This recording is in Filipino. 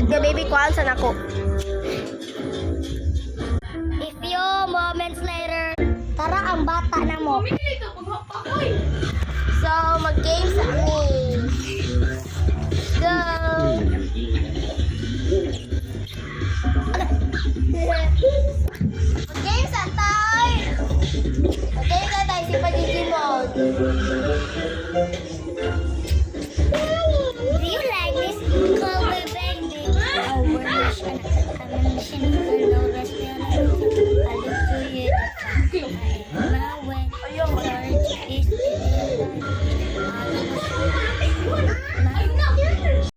the baby kuan sa nako. A few moments later, tara ang bata na mo. So, mag-game sa amin.